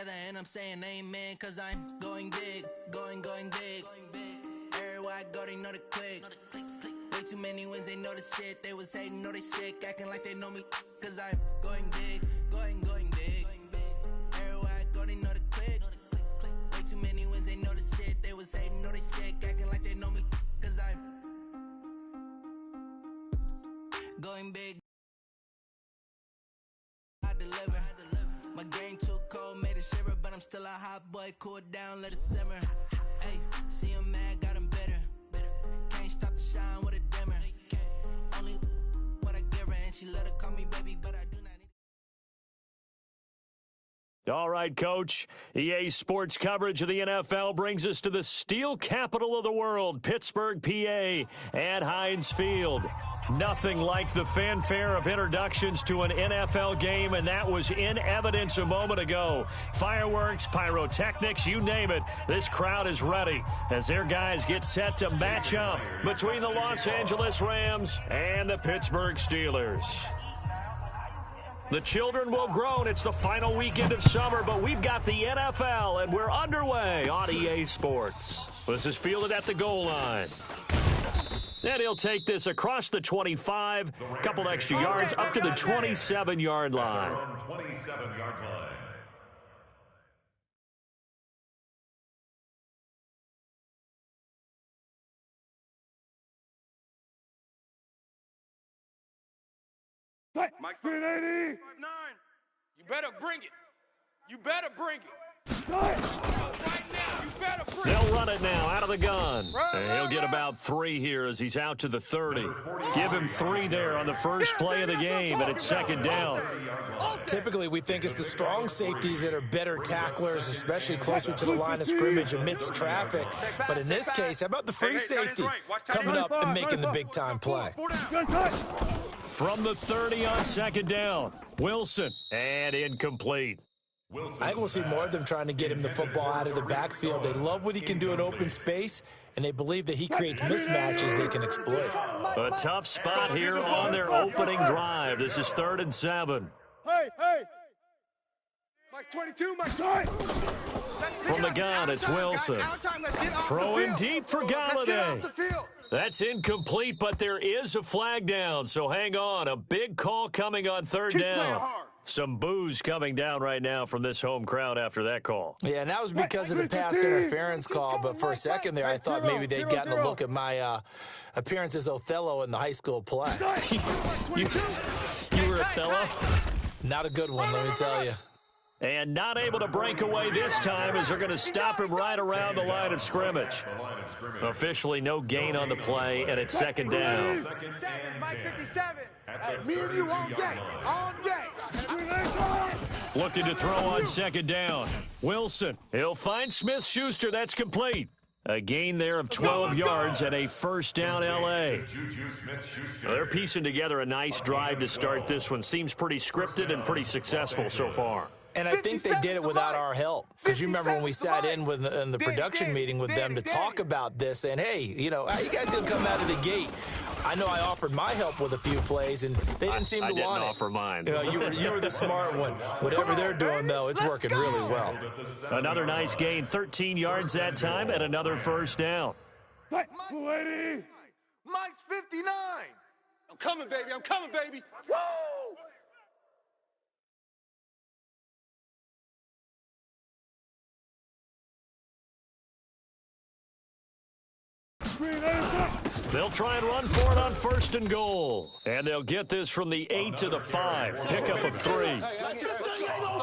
together and I'm saying amen, cause I'm going big, going big. Everywhere I go, they know the click. Way too many wins, they know the shit. They was hating, know they sick, acting like they know me, cause I'm going big, going big. Everywhere I go, they know the click. Way too many wins, they know the shit. They was hating, know they sick, acting like they know me, cause I'm going big. I deliver. My game too cold, made it shiver, but I'm still a hot boy. Cool it down, let it simmer. Hey, see him mad, got him bitter. Can't stop the shine with a dimmer. Only what I give her, and she let her call me baby, but I do not need. All right, Coach. EA Sports coverage of the NFL brings us to the steel capital of the world, Pittsburgh, PA, at Heinz Field. Nothing like the fanfare of introductions to an NFL game, and that was in evidence a moment ago. Fireworks, pyrotechnics, you name it. This crowd is ready as their guys get set to match up between the Los Angeles Rams and the Pittsburgh Steelers. The children will groan. It's the final weekend of summer, but we've got the NFL, and we're underway on EA Sports. This is fielded at the goal line. And he'll take this across the 25, a couple extra yards, up to the 27-yard line. 27-yard line. Mike 380. You better bring it. You better bring it. Right now, you better bring it. They'll run it now out of the gun. And he'll get about 3 here as he's out to the 30. Give him 3 there on the first play of the game, and it's second down. Typically, we think it's the strong safeties that are better tacklers, especially closer to the line of scrimmage amidst traffic. But in this case, how about the free safety coming up and making the big-time play? From the 30 on second down, Wilson, and incomplete. I think we'll see more of them trying to get him the football out of the backfield. They love what he can do in open space, and they believe that he creates mismatches they can exploit. A tough spot here on their opening drive. This is 3rd and 7. Hey! Mike's 22, Mike's 20. From the gun, it's Wilson. Throwing deep for Galladay. That's incomplete, but there is a flag down, so hang on. A big call coming on 3rd down. Some boos coming down right now from this home crowd after that call. Yeah, and that was because of the pass interference call, but for a second there, I thought maybe they'd gotten a look at my appearance as Othello in the high school play. You were Othello? Not a good one, let me tell you. And not able to break away this time as they're going to stop him right around the line of scrimmage. Officially no gain on the play, and it's second down. Mike 57. Me and you all day. All day. Looking to throw on second down. Wilson. He'll find Smith-Schuster. That's complete. A gain there of 12 yards and a first down L.A. They're piecing together a nice drive to start this one. Seems pretty scripted and pretty successful so far. And I think they did it without our help. Because you remember when we sat in the production meeting with them to talk about this, and hey, you know, how you guys gonna come out of the gate? I know I offered my help with a few plays, and they didn't seem to want it. I didn't offer mine. You know, you were the smart one. Whatever they're doing, though, it's working really well. Another nice gain, 13 yards that time, and another first down. Mike's 59. I'm coming, baby. I'm coming, baby. Woo! They'll try and run for it on 1st and goal. And they'll get this from the 8 to the 5. Pickup of 3.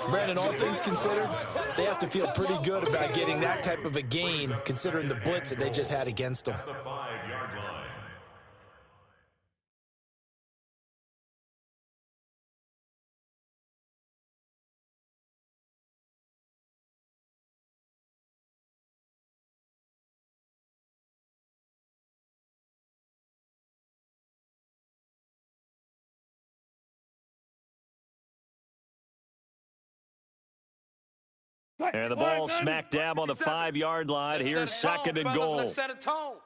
Brandon, all things considered, they have to feel pretty good about getting that type of a gain, considering the blitz that they just had against them. And the ball smack dab on the 5-yard line. Here's 2nd and goal. Let's set a tone.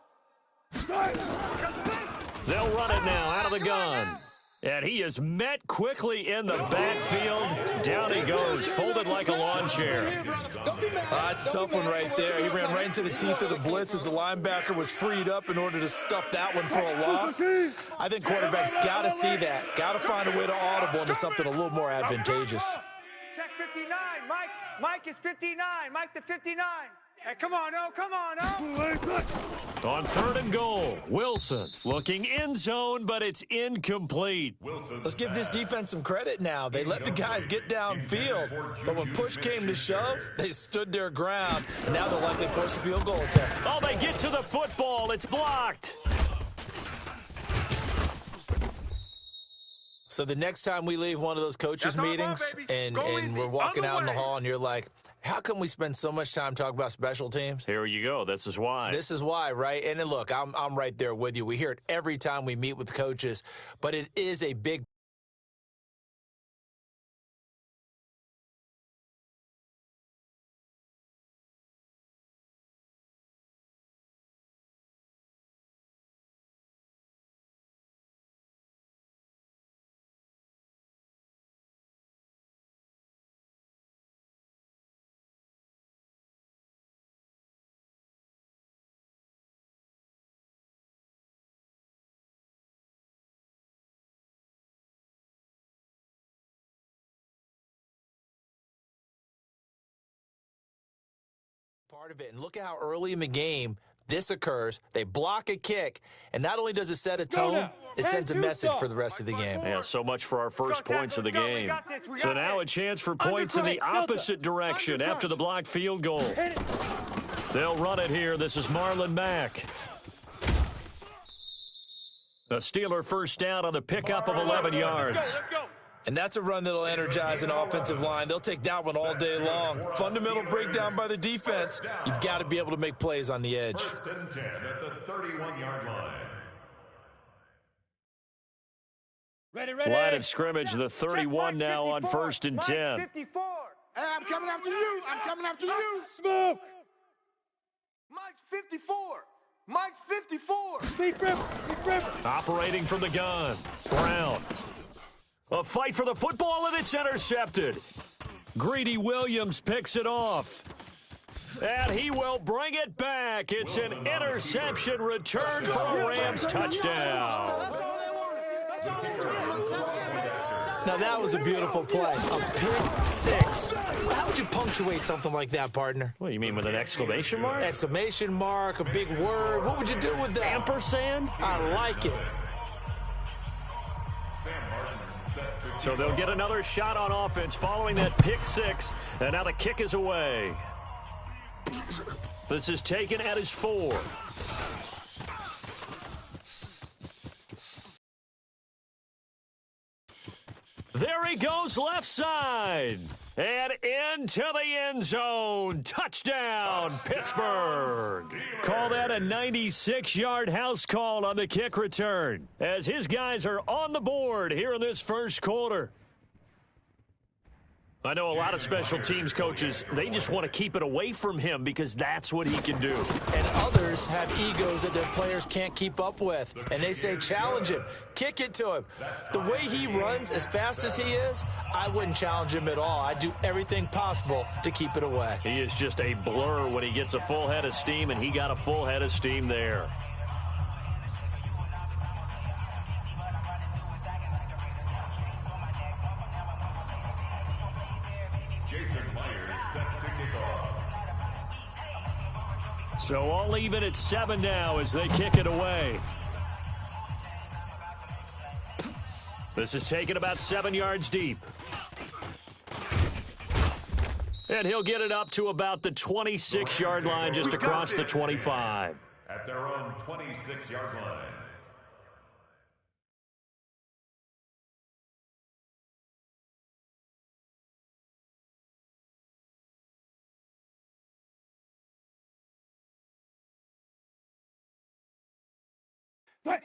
They'll run it now out of the gun. And he is met quickly in the backfield. Down he goes, folded like a lawn chair. That's a tough one right there. He ran right into the teeth of the blitz as the linebacker was freed up in order to stuff that one for a loss. I think quarterbacks got to see that. Got to find a way to audible into something a little more advantageous. Check 59. Mike is 59. Mike the 59. Hey, come on, oh, come on, oh. On 3rd and goal, Wilson looking end zone, but it's incomplete. Let's give this defense some credit now. They let the guys get downfield, but when push came to shove, they stood their ground, and now they'll likely force a field goal attempt. Oh, they get to the football. It's blocked. So the next time we leave one of those coaches' meetings and we're walking out in the hall and you're like, how come we spend so much time talking about special teams? Here you go. This is why. This is why, right? And then look, I'm right there with you. We hear it every time we meet with coaches, but it is a big part of it. And look at how early in the game this occurs. They block a kick, and not only does it set a tone, it sends a message for the rest of the game. Yeah, so much for our first points of the game. So now a chance for points in the opposite direction after the blocked field goal. They'll run it here. This is Marlon Mack. The Steeler first down on the pickup of 11 yards. And that's a run that'll energize an offensive line. They'll take that one all day long. Fundamental breakdown by the defense. You've got to be able to make plays on the edge. 1st and 10 at the 31-yard line. Ready. Line of scrimmage, the 31 now on 1st and 10. 54. Hey, I'm coming after you. I'm coming after you. Smoke. Mike's 54. Mike's 54. Steve River. Operating from the gun. Brown. A fight for the football, and it's intercepted. Greedy Williams picks it off. And he will bring it back. It's an interception return for a Rams touchdown. Now, that was a beautiful play. A pick six. How would you punctuate something like that, partner? What do you mean, with an exclamation mark? Exclamation mark, a big word. What would you do with that? Ampersand? I like it. So they'll get another shot on offense following that pick six, and now the kick is away. This is taken at his 4. There he goes, left side. And into the end zone. Touchdown, Pittsburgh. Call that a 96-yard house call on the kick return, as his guys are on the board here in this first quarter. I know a lot of special teams coaches, they just want to keep it away from him because that's what he can do. And others have egos that their players can't keep up with. And they say, challenge him, kick it to him. The way he runs as fast as he is, I wouldn't challenge him at all. I'd do everything possible to keep it away. He is just a blur when he gets a full head of steam, and he got a full head of steam there. So all even at 7 now as they kick it away. This is taken about 7 yards deep. And he'll get it up to about the 26-yard line, just across the 25. At their own 26-yard line.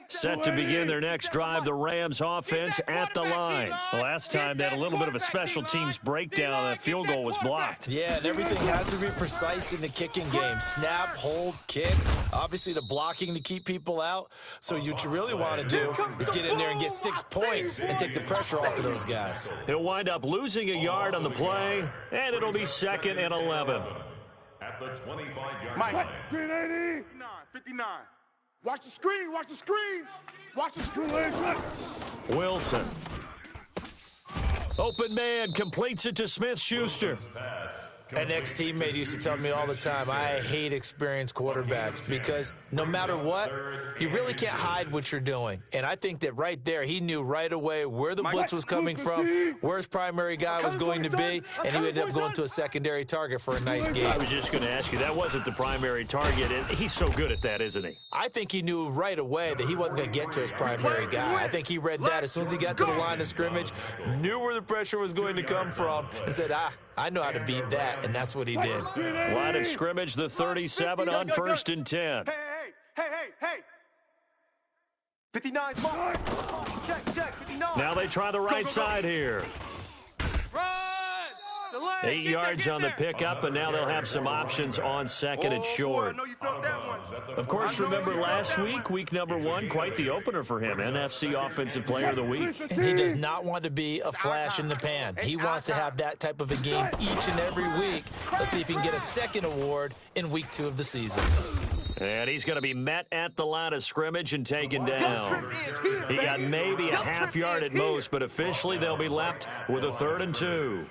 Set to begin their next drive, the Rams offense at the line. Last time they had a little bit of a special teams breakdown. That field goal was blocked. Yeah, and everything has to be precise in the kicking game. Snap, hold, kick. Obviously the blocking to keep people out. So what you really want to do is get in there and get 6 points and take the pressure off of those guys. He'll wind up losing a yard on the play, and it'll be 2nd and 11. At the 25-yard Mike, line. 59. Watch the screen, watch the screen. Watch the screen. Wilson. Open man, completes it to Smith-Schuster. An ex-teammate used to tell me all the time, I hate experienced quarterbacks because no matter what, you really can't hide what you're doing. And I think that right there, he knew right away where the blitz was coming from, where his primary guy was going to be, and he ended up going to a secondary target for a nice game. I was just going to ask you, that wasn't the primary target, and he's so good at that, isn't he? I think he knew right away that he wasn't going to get to his primary guy. I think he read that as soon as he got to the line of scrimmage, knew where the pressure was going to come from, and said, I know how to beat that, and that's what he did. Line of scrimmage, the 37 on 1st and 10. Hey. 59's mark. Check, 59. Now they try the right side here. Run! 8 yards on the pickup, and now they'll have some options on 2nd and short. I know you felt that one. Of course, remember last week, week number 1, quite the opener for him, NFC Offensive Player of the Week. He does not want to be a flash in the pan. He wants to have that type of a game each and every week. Let's see if he can get a second award in week 2 of the season. And he's going to be met at the line of scrimmage and taken down. He got maybe a half yard at most, but officially they'll be left with a 3rd and 2.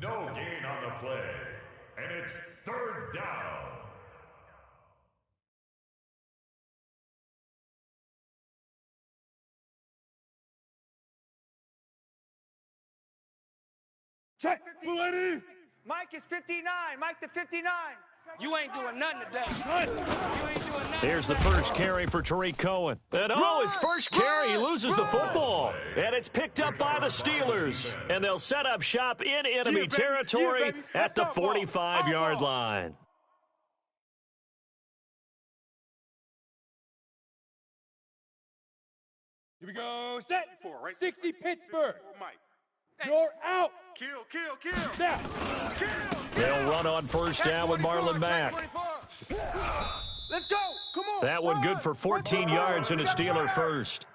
No gain on the play, and it's 3rd down. Check, Muletti. Mike is 59. Mike to 59. You ain't doing nothing today. You ain't doing nothing. Here's the first carry for Tariq Cohen. And his first carry, he loses the football. And it's picked up by the Steelers. And they'll set up shop in enemy territory at the 45-yard line. Here we go. Set. 60 Pittsburgh. Pittsburgh. Mike. You're out. Kill. Snap. They'll run on first down with Marlon Mack. Let's go. Come on. That one good for 14 yards and a Steeler first.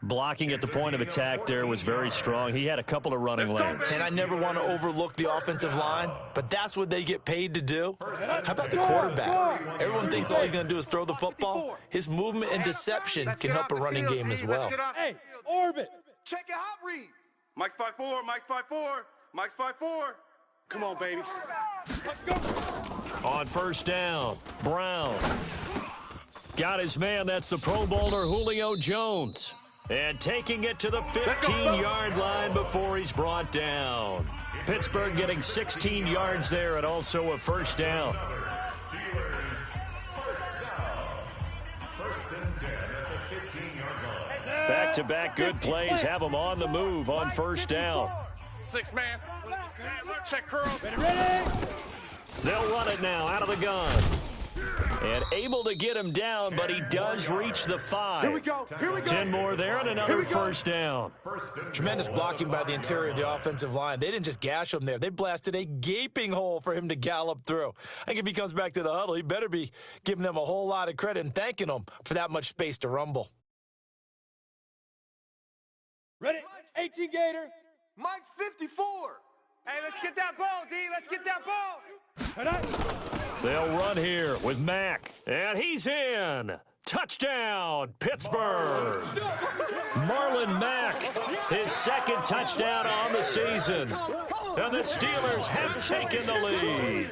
Blocking at the point of attack there was very strong. He had a couple of running lanes. And I never want to overlook the offensive line, but that's what they get paid to do. How about the quarterback? Everyone thinks all he's going to do is throw the football. His movement and deception can help a running game as well. Hey, orbit. Check your hot read. Mike's 5'4", Mike's 5'4", Mike's 5'4". Come on, baby. Let's go. On first down, Brown. Got his man, that's the Pro Bowler Julio Jones. And taking it to the 15-yard line before he's brought down. Pittsburgh getting 16 yards there and also a first down. Back-to-back good plays have them on the move on first down. 6 man. Check curls. Ready. They'll run it now out of the gun. And able to get him down, but he does reach the 5. Here we go. 10 more there and another first down. Tremendous blocking by the interior of the offensive line. They didn't just gash him there. They blasted a gaping hole for him to gallop through. I think if he comes back to the huddle, he better be giving them a whole lot of credit and thanking them for that much space to rumble. Ready. 18 Gator. Mike's 54. Hey, let's get that ball, D. Let's get that ball. They'll run here with Mack. And he's in. Touchdown, Pittsburgh. Marlon Mack, his 2nd touchdown on the season. And the Steelers have taken the lead.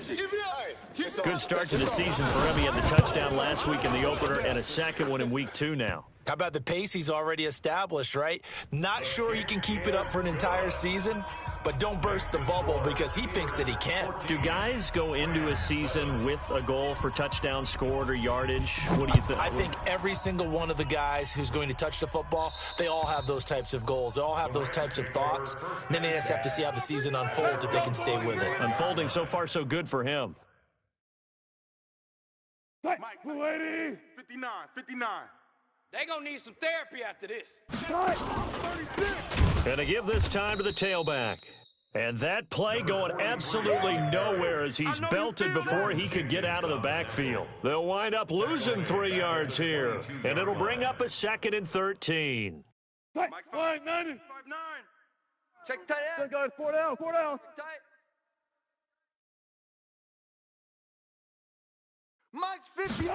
Good start to the season for him. He had the touchdown last week in the opener and a second one in week 2 now. How about the pace he's already established, right? Not sure he can keep it up for an entire season, but don't burst the bubble because he thinks that he can. Do guys go into a season with a goal for touchdown scored or yardage? What do you think? I think every single one of the guys who's going to touch the football, they all have those types of goals. They all have those types of thoughts. And then they just have to see how the season unfolds if they can stay with it. Unfolding so far so good for him. Mike, 59. They gonna need some therapy after this. Gonna give this time to the tailback. And that play going absolutely nowhere as he's belted before he could get out of the backfield. They'll wind up losing 3 yards here, and it'll bring up a 2nd and 13. Tight. Flying 90. 5-9. Check tight end. Guys, 4 down, 4 down. Tight. Mike's 50.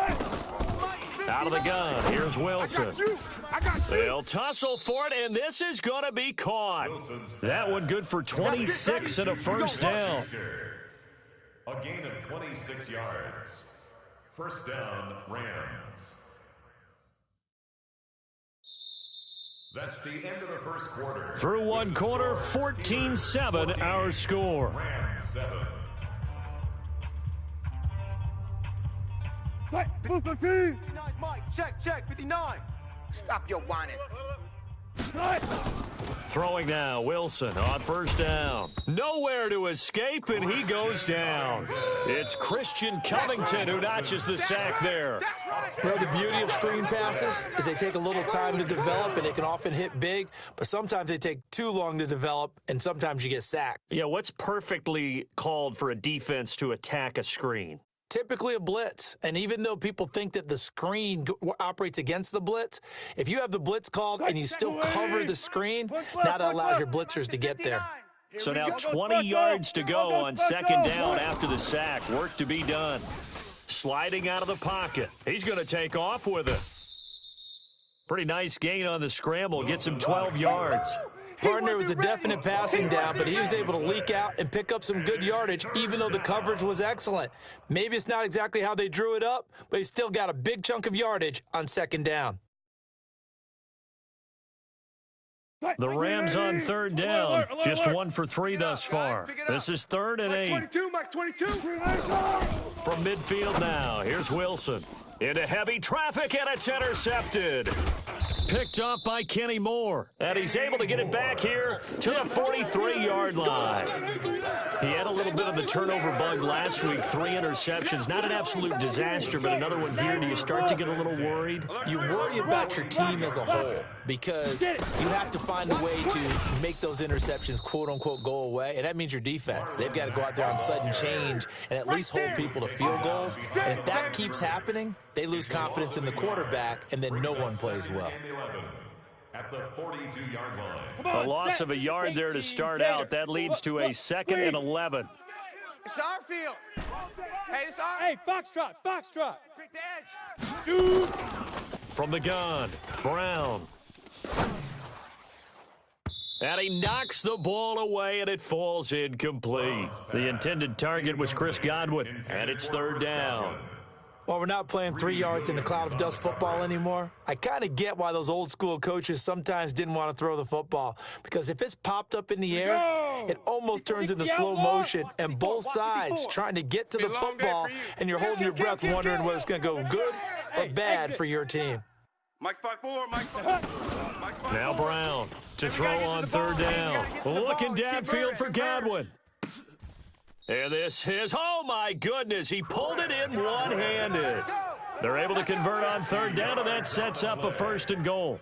Out of the gun, here's Wilson. I got you. They'll tussle for it, and this is going to be caught. That one good for 26 and a first down. A gain of 26 yards. First down, Rams. That's the end of the first quarter. Through one quarter, 14-7 our score. Rams 7. Tight. Move the team. 59, Mike. Check. 59. Stop your whining. Tight. Throwing now, Wilson on first down. Nowhere to escape, and he goes down. It's Christian Covington who notches the sack there. Well, the beauty of screen passes is they take a little time to develop, and they can often hit big, but sometimes they take too long to develop, and sometimes you get sacked. Yeah, what's perfectly called for a defense to attack a screen? Typically a blitz, and even though people think that the screen operates against the blitz, if you have the blitz called and you still cover the screen, that allows your blitzers to get there. So now 20 yards to go on 2nd down after the sack. Work to be done. Sliding out of the pocket. He's going to take off with it. Pretty nice gain on the scramble. Gets him 12 yards. Partner was a definite passing down, but he was able to leak out and pick up some good yardage, even though the coverage was excellent. Maybe it's not exactly how they drew it up, but he still got a big chunk of yardage on 2nd down. The Rams on 3rd down, just 1 for 3 thus far. This is 3rd and 8. 22, Mike 22. From midfield now, here's Wilson. Into heavy traffic, and it's intercepted. Picked up by Kenny Moore, and he's able to get it back here to the 43-yard line. He had a little bit of the turnover bug last week, 3 interceptions. Not an absolute disaster, but another one here. Do you start to get a little worried? You worry about your team as a whole because you have to find a way to make those interceptions, quote-unquote, go away, and that means your defense. They've got to go out there on sudden change and at least hold people to field goals, and if that keeps happening, they lose confidence in the quarterback, and then no one plays well. At the 42-yard line. A loss of a yard there to start out. That leads to a 2nd and 11. It's our field. Hey, it's our. Hey, foxtrot. Pick the edge. Shoot. From the gun, Brown. And he knocks the ball away, and it falls incomplete. The intended target was Chris Godwin, and it's 3rd down. While we're not playing 3 yards in the cloud of dust football anymore, I kind of get why those old school coaches sometimes didn't want to throw the football. Because if it's popped up in the air, it almost turns into slow motion, and both sides trying to get to the football, and you're holding your breath wondering whether it's going to go good or bad for your team. Mike's 5-4. Mike's 5-4. Now Brown to throw on 3rd down. Looking downfield for Godwin. And this is, oh my goodness, he pulled it in one-handed. They're able to convert on 3rd down, and that sets up a 1st and goal.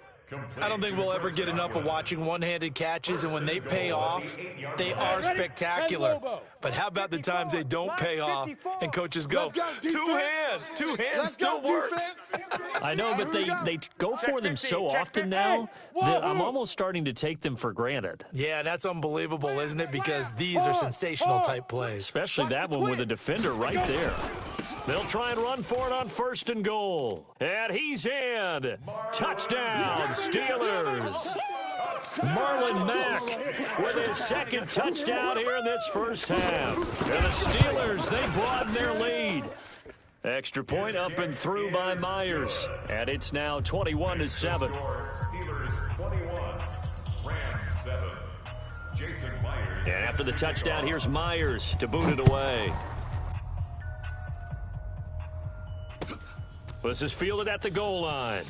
I don't think we'll ever get enough of watching one-handed catches, and when they pay off, they are spectacular. But how about the times they don't pay off, and coaches go, two hands still works. I know, but they go for them so often now that I'm almost starting to take them for granted. Yeah, that's unbelievable, isn't it? Because these are sensational-type plays. Especially that one with a defender right there. They'll try and run for it on 1st and goal. And he's in. Touchdown, Steelers. Marlon Mack with his 2nd touchdown here in this first half. And the Steelers, they broaden their lead. Extra point up and through by Myers. And it's now 21-7. Steelers 21, Rams 7. Jason Myers. And after the touchdown, here's Myers to boot it away. This is fielded at the goal line.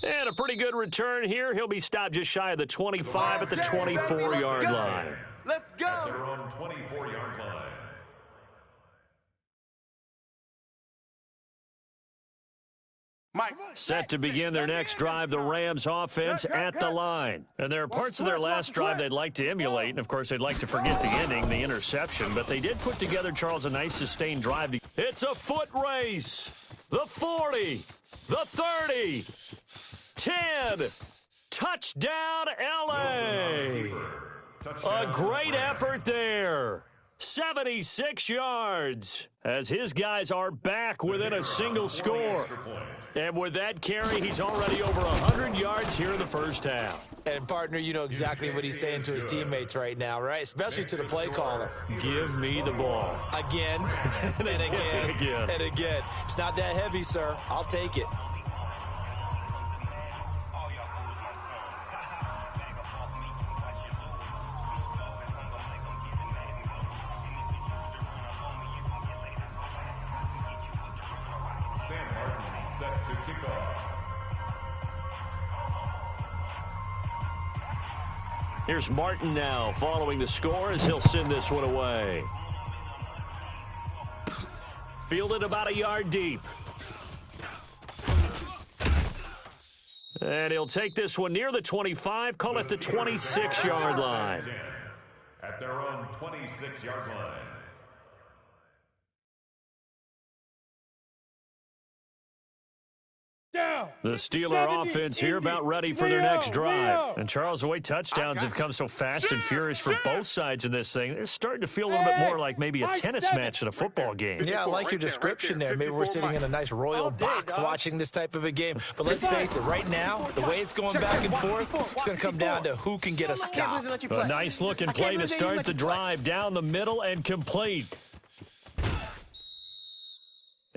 And a pretty good return here. He'll be stopped just shy of the 25 at the 24-yard line. Let's go. At their own 24-yard line. Set to begin their next drive, the Rams offense at the line. And there are parts of their last drive they'd like to emulate, and of course they'd like to forget the ending, the interception, but they did put together, Charles, a nice sustained drive. It's a foot race. The 40, the 30, 10, touchdown LA. A great effort there. 76 yards as his guys are back within a single score. And with that carry, he's already over 100 yards here in the first half. And, partner, you know exactly what he's saying to his teammates right now, right? Especially to the play caller. Give me the ball. Again, and again, and again. It's not that heavy, sir. I'll take it. Set to kick off. Here's Martin now following the score as he'll send this one away. Fielded about a yard deep. And he'll take this one near the 25, call it the 26-yard line. At their own 26-yard line. The Steeler offense here about ready for their next drive. And Charles, the way touchdowns have come so fast and furious for both sides in this thing, it's starting to feel a little bit more like maybe a tennis match than a football game. Yeah, I like your description there. Maybe we're sitting in a nice royal box watching this type of a game. But let's face it, right now, the way it's going back and forth, it's going to come down to who can get a stop. A nice-looking play to start the drive down the middle and complete.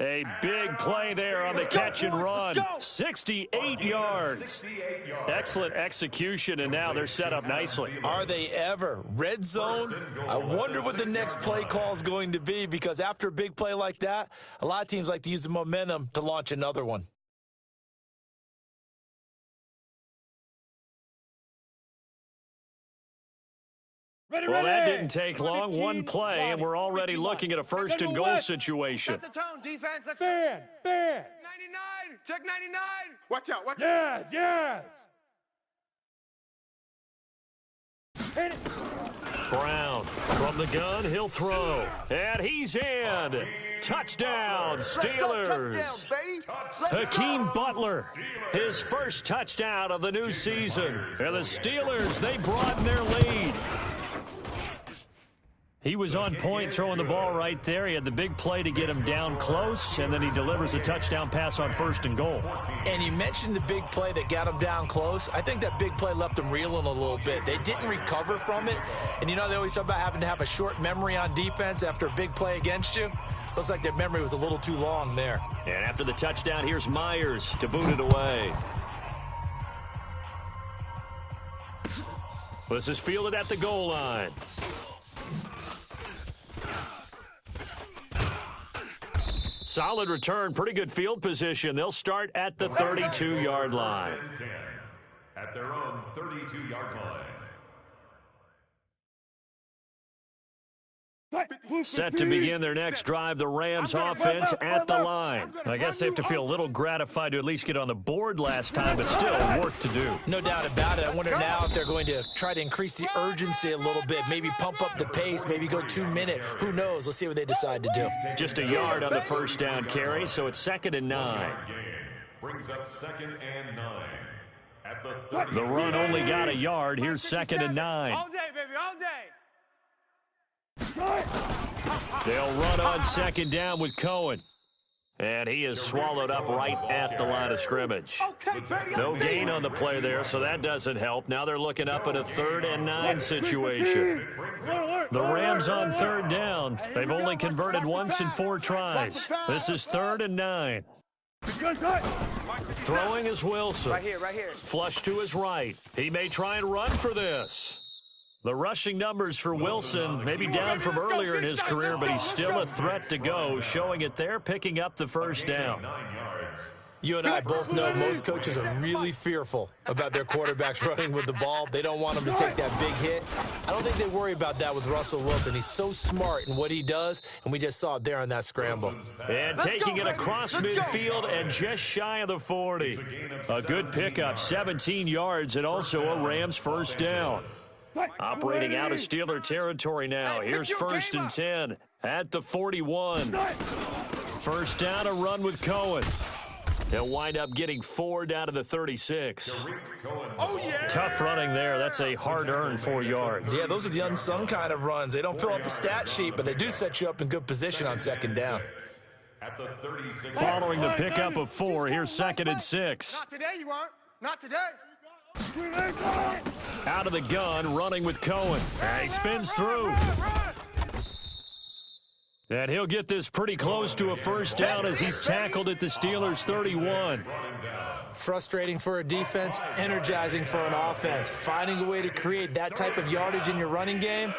A big play there on the catch and run. 68 yards. Excellent execution, and now they're set up nicely. Are they ever? Red zone? I wonder what the next play call is going to be, because after a big play like that, a lot of teams like to use the momentum to launch another one. Well, that didn't take long. One play, and we're already looking at a first-and-goal situation. Set the tone, defense. Let's Fan. 99. Check 99. Watch out, watch out. Yes. Hit it. Brown from the gun, he'll throw. And he's in. Touchdown, Steelers. Hakeem Butler, his first touchdown of the new season. And the Steelers, they broaden their lead. He was on point throwing the ball right there. He had the big play to get him down close, and then he delivers a touchdown pass on first and goal. And you mentioned the big play that got him down close. I think that big play left him reeling a little bit. They didn't recover from it. And, you know, they always talk about having to have a short memory on defense after a big play against you. Looks like their memory was a little too long there. And after the touchdown, here's Myers to boot it away. This is fielded at the goal line. Solid return, pretty good field position. They'll start at the 32-yard line. At their own 32-yard line. Set to begin their next drive, the Rams offense at the line. I guess they have to feel a little gratified to at least get on the board last time, but still work to do. No doubt about it. I wonder now if they're going to try to increase the urgency a little bit, maybe pump up the pace, maybe go 2 minute. Who knows? Let's see what they decide to do. Just a yard on the first down carry, so it's 2nd and 9. Brings up 2nd and 9. At the The run only got a yard. Here's 2nd and 9. All day, baby, all day. They'll run on 2nd down with Cohen. And he is swallowed up right at the line of scrimmage. No gain on the play there, so that doesn't help. Now they're looking up at a 3rd and 9 situation. The Rams on 3rd down. They've only converted once in 4 tries. This is 3rd and 9. Throwing is Wilson. Right here. Flush to his right. He may try and run for this. The rushing numbers for Wilson, maybe down from earlier in his career, but he's still a threat to go, showing it there, picking up the first down. 9 yards. You and I both know most coaches are really fearful about their quarterbacks running with the ball. They don't want them to take that big hit. I don't think they worry about that with Russell Wilson. He's so smart in what he does, and we just saw it there on that scramble. And taking it across midfield and just shy of the 40. A good pickup, 17 yards, and also a Rams first down. Operating out of Steeler territory now. Here's 1st and 10 at the 41. First down, a run with Cohen. He'll wind up getting 4 down to the 36. Oh, yeah. Tough running there. That's a hard-earned 4 yards. Yeah, those are the unsung kind of runs. They don't fill up the stat sheet, but they do set you up in good position on second down. Following the pickup of 4, here's 2nd and 6. Not today, you aren't. Not today. Out of the gun, running with Cohen. And he spins through. And he'll get this pretty close to a first down as he's tackled at the Steelers' 31. Frustrating for a defense, energizing for an offense. Finding a way to create that type of yardage in your running game,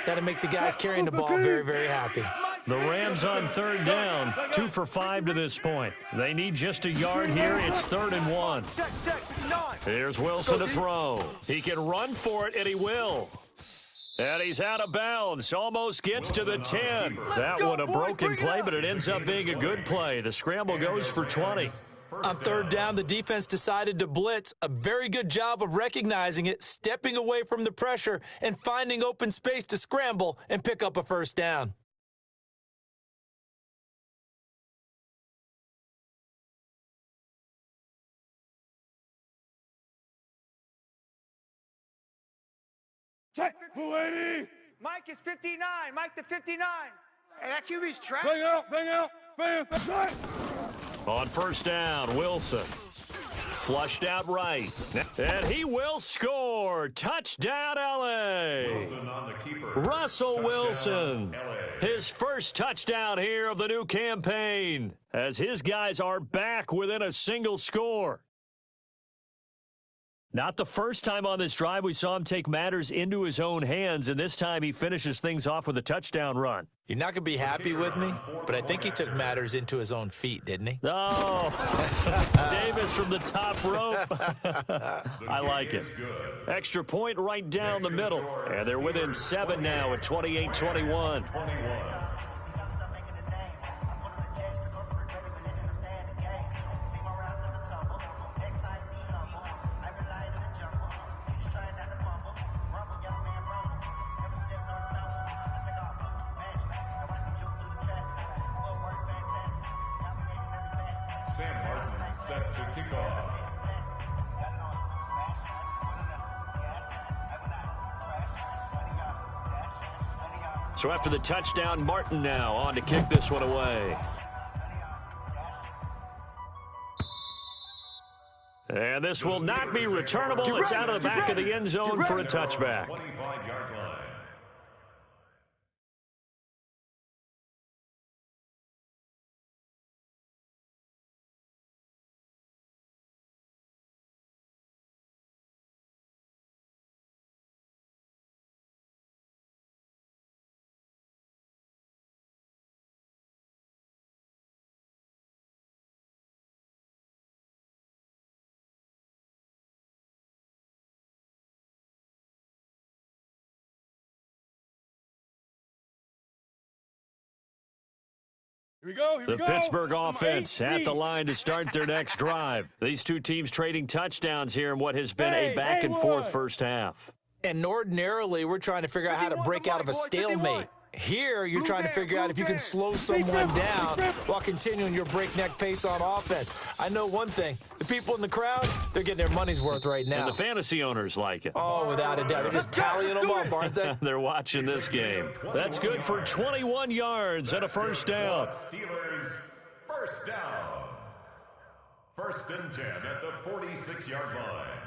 that'll make the guys carrying the ball very, very happy. The Rams on 3rd down, 2 for 5 to this point. They need just a yard here. It's 3rd and 1. Here's Wilson to throw. He can run for it, and he will. And he's out of bounds. Almost gets to the 10. That one a broken play, but it ends up being a good play. The scramble goes for 20. On 3rd down, the defense decided to blitz. A very good job of recognizing it, stepping away from the pressure, and finding open space to scramble and pick up a first down. Check, 280. Mike is 59. Mike to 59. Hey, that QB's trapped. Bang out, bang out, bang out. On 1st down, Wilson. Flushed out right. And he will score. Touchdown, L.A. Russell Wilson. His first touchdown here of the new campaign as his guys are back within a single score. Not the first time on this drive we saw him take matters into his own hands, and this time he finishes things off with a touchdown run. You're not going to be happy with me, but I think he took matters into his own feet, didn't he? Oh, Davis from the top rope. I like it. Extra point right down the middle, and they're within 7 now at 28-21. set to kick off. So after the touchdown, Martin now on to kick this one away. And this will not be returnable. It's out of the back of the end zone for a touchback. 25-yard line. Here we go, here we The go. Pittsburgh offense at the line to start their next drive. These two teams trading touchdowns here in what has been a back-and-forth first half. And ordinarily, we're trying to figure out how to break out of a stalemate. Here, you're trying to figure out if you can slow someone down while continuing your breakneck pace on offense. I know one thing. The people in the crowd, they're getting their money's worth right now. And the fantasy owners like it. Oh, without a doubt. They're just tallying them up, aren't they? They're watching this game. That's good for 21 yards and a first down. Steelers first down. 1st and 10 at the 46-yard line.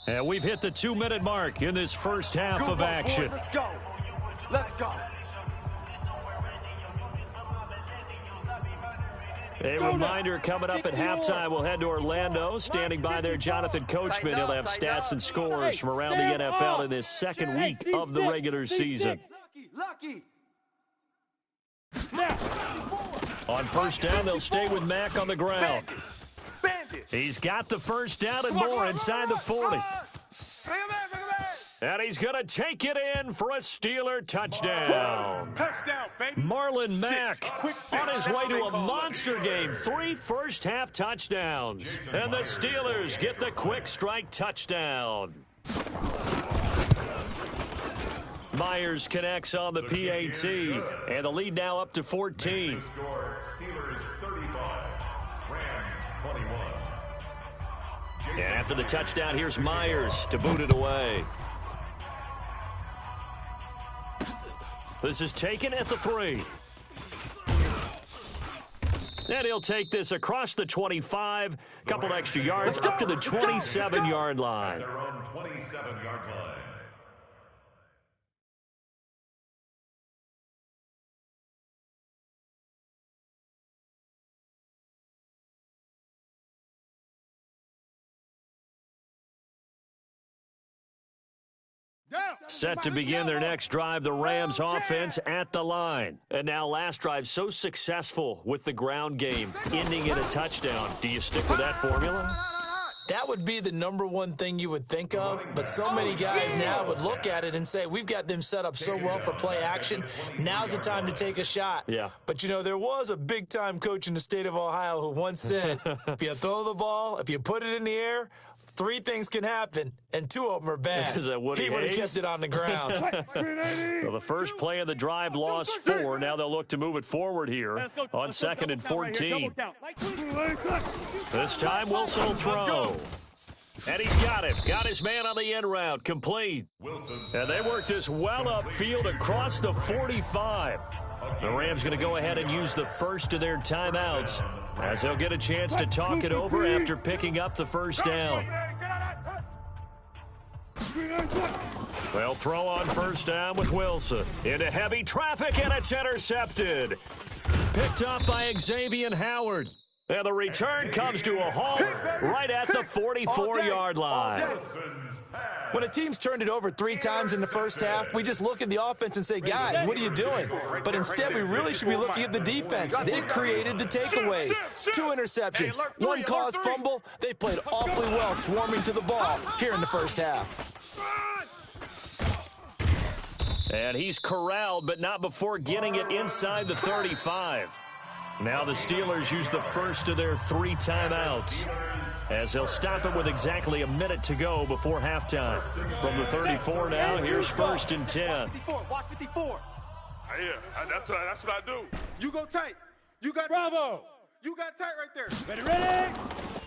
And we've hit the 2-minute mark in this first half of action. Let's go. Let's go. A reminder coming up at halftime, we'll head to Orlando. Standing by there, Jonathan Coachman. He'll have stats and scores from around the NFL in this second week of the regular season. Lucky. Now. On first down, they'll stay with Mack on the ground. Bandit. He's got the first down and more inside the 40. Bring him in, bring him in. And he's going to take it in for a Steeler touchdown. Touchdown, baby. Marlon Mack Quick six. on his way to a monster game. 3 first-half touchdowns. And the Steelers get the quick strike touchdown. Myers connects on the PAT, and the lead now up to 14. Score, Steelers 35, Rams 21. And after the touchdown, here's Myers to boot it away. This is taken at the 3. And he'll take this across the 25, couple extra yards, up to the 27-yard line. Their own 27-yard line. Set to begin their next drive, the Rams offense at the line. And now last drive so successful with the ground game, ending in a touchdown. Do you stick with that formula? That would be the #1 thing you would think of, but so many guys now would look at it and say, we've got them set up so well for play action. Now's the time to take a shot. Yeah. But, you know, there was a big-time coach in the state of Ohio who once said, if you throw the ball, if you put it in the air, 3 things can happen, and 2 of them are bad. Is that Woody He would have Hayes? kept it on the ground. So the first play of the drive lost 4. Now they'll look to move it forward here on 2nd and 14. This time Wilson will throw. And he's got him. Got his man on the end route. Complete. And they work this well upfield across the 45. The Rams going to go ahead and use the first of their timeouts as they'll get a chance to talk it over after picking up the first down. They'll throw on first down with Wilson. Into heavy traffic, and it's intercepted. Picked up by Xavier Howard. And the return comes to a halt right at the 44-yard line. When a team's turned it over 3 times in the first half, we just look at the offense and say, guys, what are you doing? But instead, we really should be looking at the defense. They've created the takeaways. 2 interceptions, 1 caused fumble. They played awfully well swarming to the ball here in the first half. And he's corralled, but not before getting it inside the 35. Now the Steelers use the first of their 3 timeouts as they'll stop it with exactly a minute to go before halftime. From the 34 now, here's 1st and 10. 54, watch 54. Yeah, that's what I do. You go tight. You got Bravo. You got tight right there. Ready?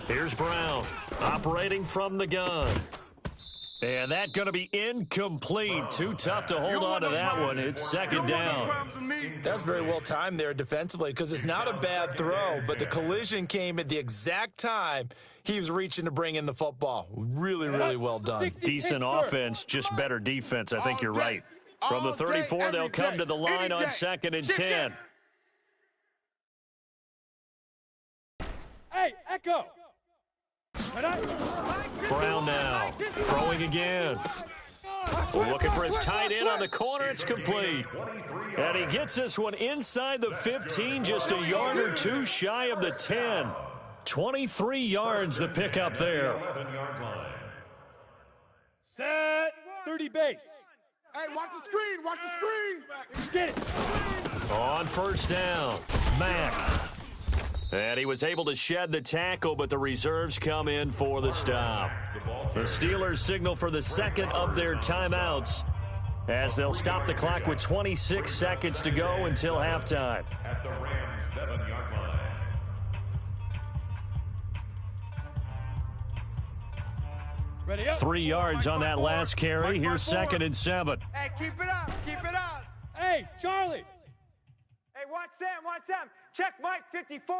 Here's Brown operating from the gun. And that's going to be incomplete. Too tough to hold on to that one. It's 2nd down. That's very well timed there defensively because it's not a bad throw, but the collision came at the exact time he was reaching to bring in the football. Really, really well done. Decent offense, just better defense. I think you're right. From the 34, they'll come to the line on 2nd and 10. Hey, Echo. Brown now, throwing again. Looking for his tight end on the corner. It's complete. And he gets this one inside the 15, just a yard or 2 shy of the 10. 23 yards the pickup there. Set. 30 base. Hey, watch the screen. Watch the screen. Get it. On first down, Mack. And he was able to shed the tackle, but the reserves come in for the stop. The Steelers signal for the 2nd of their timeouts as they'll stop the clock with 26 seconds to go until halftime. At the Rams 7-yard line. Ready up. 3 yards on that last carry. Here's 2nd and 7. Hey, keep it up. Keep it up. Hey, Charlie. Hey, watch Sam. Check Mike 54.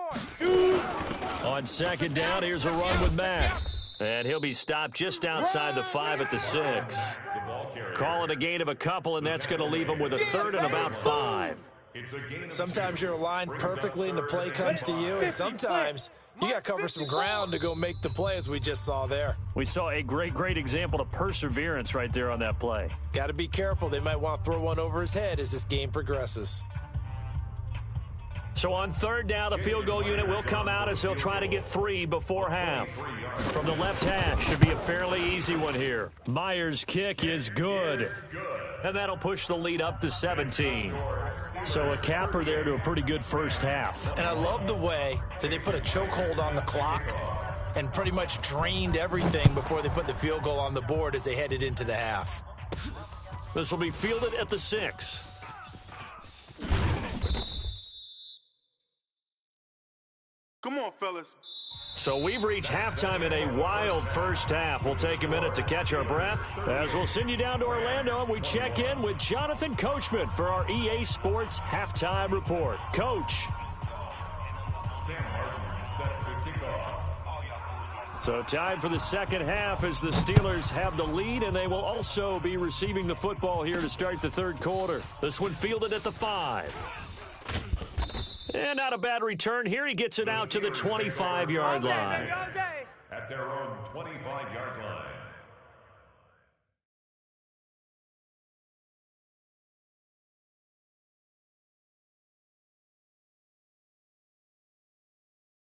On 2nd down, here's a run with Mack. And he'll be stopped just outside the 5 at the 6. Call it a gain of a couple, and that's going to leave him with a 3rd and about 5. Sometimes you're aligned perfectly and the play comes to you, and sometimes you got to cover some ground to go make the play, as we just saw there. We saw a great example of perseverance right there on that play. Got to be careful. They might want to throw one over his head as this game progresses. So on third down, the field goal unit will come out as they'll try to get 3 before half. From the left hash, should be a fairly easy one here. Myers' kick is good. And that'll push the lead up to 17. So a capper there to a pretty good first half. And I love the way that they put a chokehold on the clock and pretty much drained everything before they put the field goal on the board as they headed into the half. This will be fielded at the 6. Come on, fellas. So we've reached halftime in a wild first half. We'll take a minute to catch our breath as we'll send you down to Orlando and we check in with Jonathan Coachman for our EA Sports Halftime Report. Coach. So time for the second half as the Steelers have the lead, and they will also be receiving the football here to start the third quarter. This one fielded at the 5. And not a bad return here. He gets it out to the 25-yard line. At their own 25-yard line.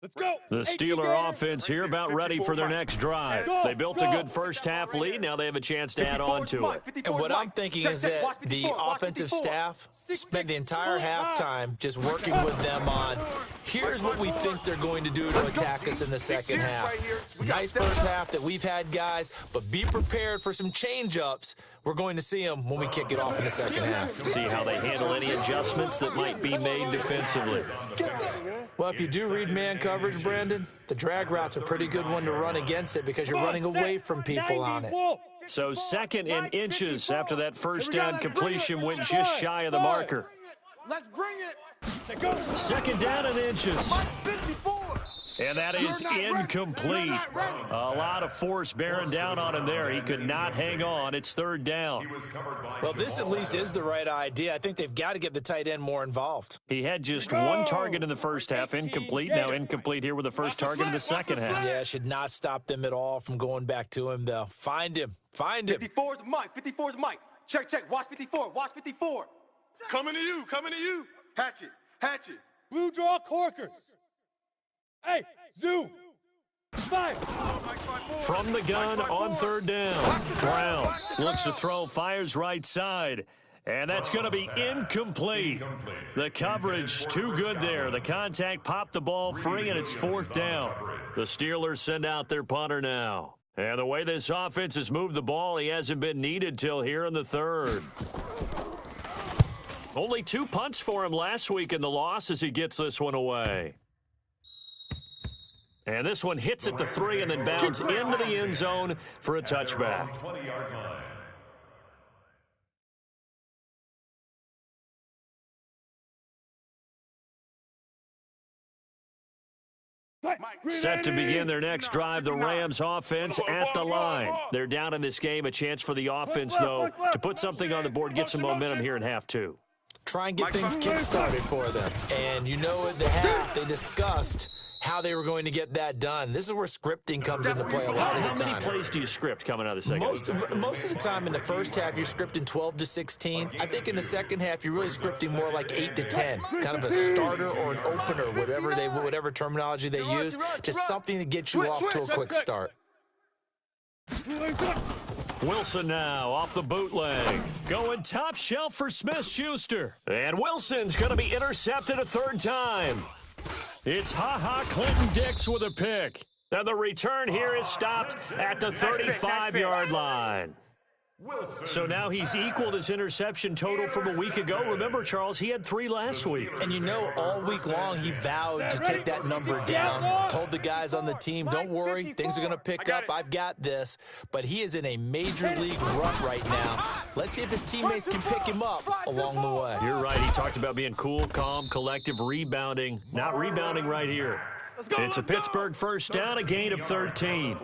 Let's go. The Steeler offense here about ready for their next drive. They built a good first half lead. Now they have a chance to add on to it. And what I'm thinking is that the offensive staff spent the entire halftime just working with them on, here's what we think they're going to do to attack us in the second half. Nice first half that we've had, guys, but be prepared for some change-ups. We're going to see them when we kick it off in the second half. See how they handle any adjustments that might be made defensively. Well, if you do read man coverage, Brandon, the drag route's a pretty good one to run against it because you're running away from people on it. So second and inches after that first down completion went just shy of the marker. Let's bring it. Second down and inches. 54. And that is incomplete. A lot of force bearing down on him there. He could not hang on. It's third down. Well, this at least is the right idea. I think they've got to get the tight end more involved. He had just one target in the first half, incomplete. Now incomplete here with the first target in the second half. Yeah, should not stop them at all from going back to him, though. Find him. Find him. 54's Mike. 54's Mike. Check, check. Watch 54. Watch 54. Coming to you. Coming to you. Hatchet. Hatchet. Blue draw corkers. Hey, zoom. 5. From the gun on third down. Brown looks to throw, fires right side. And that's going to be incomplete. The coverage too good there. The contact popped the ball free, and it's fourth down. The Steelers send out their punter now. And the way this offense has moved the ball, he hasn't been needed till here in the third. Only 2 punts for him last week in the loss as he gets this one away. And this one hits at the 3 and then bounds into the end zone for a touchback. Set to begin their next drive, the Rams offense at the line. They're down in this game. A chance for the offense, though, to put something on the board, get some momentum here in half 2. Try and get things kick-started for them. And you know at the half, they discussed how they were going to get that done. This is where scripting comes into play a lot of the time. How many plays do you script coming out of the second? Most of the time in the first half, you're scripting 12 to 16. I think in the second half, you're really scripting more like 8 to 10. Kind of a starter or an opener, whatever terminology they use. Just something to get you off to a quick start. Wilson now off the bootleg. Going top shelf for Smith-Schuster. And Wilson's going to be intercepted a third time. It's Clinton Dix with a pick. And the return here is stopped at the 35-yard line. So now he's equaled his interception total from a week ago. Remember, Charles, he had 3 last week. And you know, all week long he vowed to take that number down. Told the guys on the team, don't worry, things are going to pick up. I've got this. But he is in a major league rut right now. Let's see if his teammates can pick him up along the way. You're right. He talked about being cool, calm, collective, rebounding. Not rebounding right here. It's a Pittsburgh first down, a gain of 13.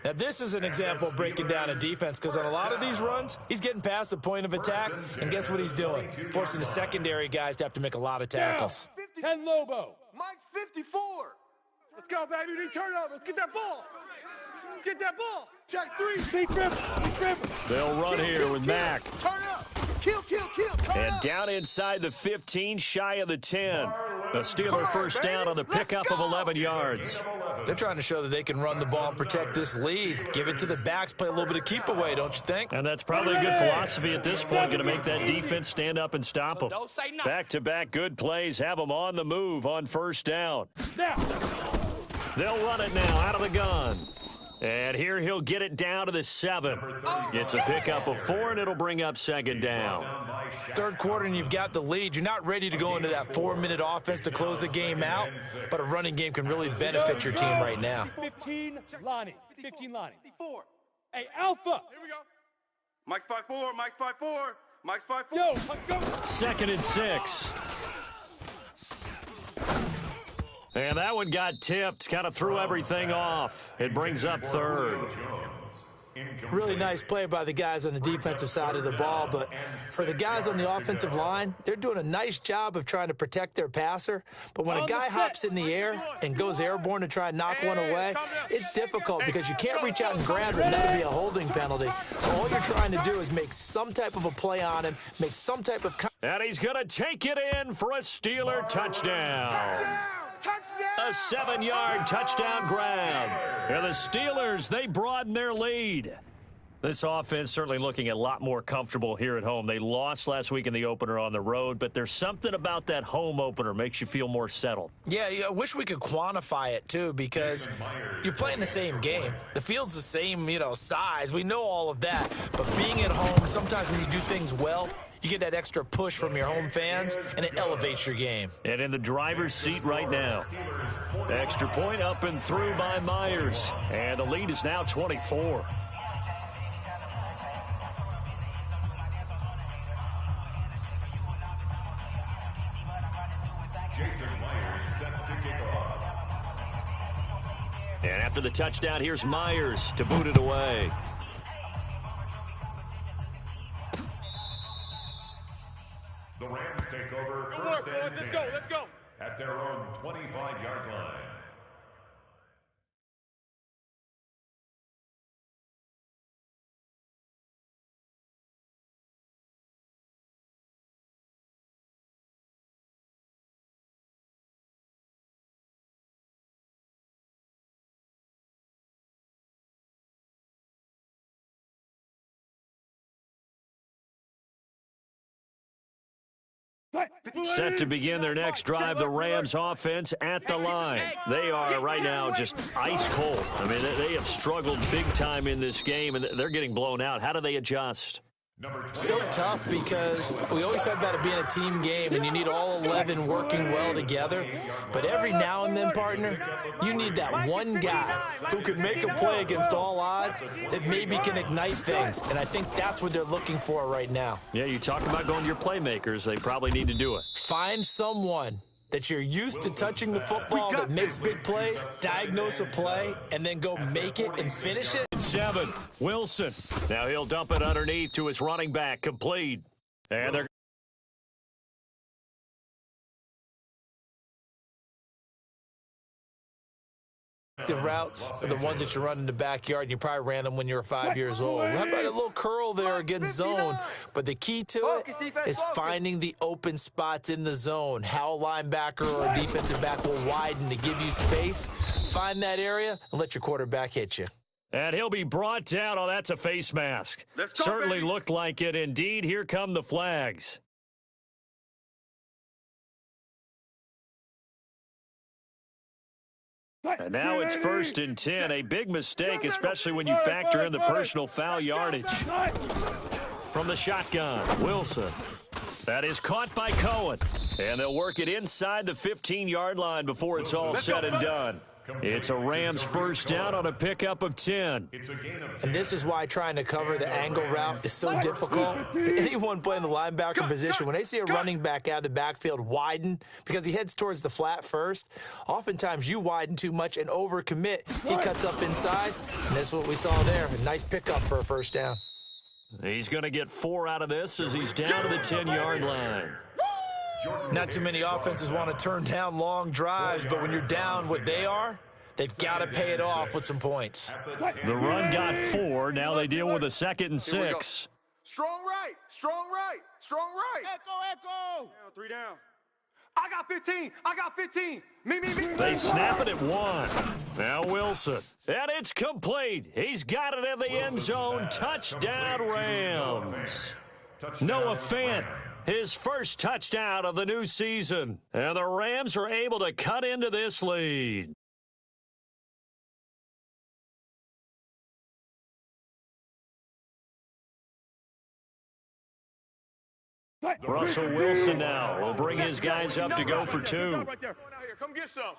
Now, this is an example of breaking down a defense because on a lot of these runs, he's getting past the point of attack, and guess what he's doing? Forcing the secondary guys to have to make a lot of tackles. 10 Lobo. Mike 54. Let's go, baby. We turn over. Let's get that ball. Let's get that ball. Check 3. See Griffin. They'll run here with Mack. Turn up. Kill. Turn And up. down inside the 15, shy of the 10. A Steeler first down on the pickup of 11 yards. They're trying to show that they can run the ball and protect this lead. Give it to the backs, play a little bit of keep away, don't you think? And that's probably a good philosophy at this point, going to make that defense stand up and stop them. Don't say nothing. Back-to-back good plays have them on the move on first down. They'll run it now out of the gun. And here he'll get it down to the 7. It's a pickup of 4, and it'll bring up second down. Third quarter, and you've got the lead. You're not ready to go into that 4-minute offense to close the game out, but a running game can really benefit your team right now. 15, Lonnie. 15, Lonnie. Hey, Alpha. Here we go. Mike's 5-4. Mike's 5-4. Mike's 5-4. Yo, go. 2nd and 6. And that one got tipped, kind of threw everything off. It brings up 3rd. Really nice play by the guys on the defensive side of the ball, but for the guys on the offensive line, they're doing a nice job of trying to protect their passer. But when a guy hops in the air and goes airborne to try and knock one away, it's difficult because you can't reach out and grab it, and that'll be a holding penalty. So all you're trying to do is make some type of a play on him, make some type of... And he's going to take it in for a Steeler touchdown. A 7-yard touchdown grab. And the Steelers, they broaden their lead. This offense certainly looking a lot more comfortable here at home. They lost last week in the opener on the road, but there's something about that home opener makes you feel more settled. Yeah, I wish we could quantify it, too, because you're playing the same game. The field's the same, size. We know all of that. But being at home, sometimes when you do things well, you get that extra push from your home fans, and it elevates your game. And in the driver's seat right now. Extra point up and through by Myers. And the lead is now 24. And after the touchdown, here's Myers to boot it away. The Rams take over Good work, first boys. and Let's 10 go. Let's go. at their own 25-yard line. Set to begin their next drive, the Rams offense at the line. They are right now just ice cold. I mean, they have struggled big time in this game, and they're getting blown out. How do they adjust? So tough because we always talk about it being a team game and you need all 11 working well together. But every now and then, partner, you need that one guy who can make a play against all odds that maybe can ignite things. And I think that's what they're looking for right now. Yeah, you talk about going to your playmakers. They probably need to do it. Find someone that you're used to touching the football that makes big play, diagnose a play, and then go make it and finish it. 7, Wilson. Now he'll dump it underneath to his running back, complete. And they're the routes are the ones that you run in the backyard, and you probably ran them when you were 5 years old. How about a little curl there against zone? But the key to it is finding the open spots in the zone. How a linebacker or a defensive back will widen to give you space. Find that area and let your quarterback hit you. And he'll be brought down. Oh, that's a face mask. Let's go, Certainly baby. looked like it. Indeed, here come the flags. And now it's 1st and 10. A big mistake, especially when you factor in the personal foul yardage. From the shotgun, Wilson. That is caught by Cohen. And they'll work it inside the 15-yard line before it's all said and done. It's a Rams first down on a pickup of 10. And this is why trying to cover the angle route is so difficult. Anyone playing the linebacker position, when they see a running back out of the backfield widen because he heads towards the flat first, oftentimes you widen too much and overcommit. He cuts up inside, and that's what we saw there. A nice pickup for a first down. He's going to get 4 out of this as he's down to the 10-yard line. Not too many offenses want to turn down long drives, but when you're down what they are, they've got to pay it off with some points. The run got 4. Now they deal with a 2nd and 6. Strong right. Strong right. Strong right. Echo, echo. Down, 3 down. I got 15. I got 15. Me. They snap it at 1. Now Wilson. And it's complete. He's got it in the end zone. Touchdown, Rams. Noah Fant, his first touchdown of the new season. And the Rams are able to cut into this lead. Russell Wilson now will bring his guys up to go for 2. Come get some.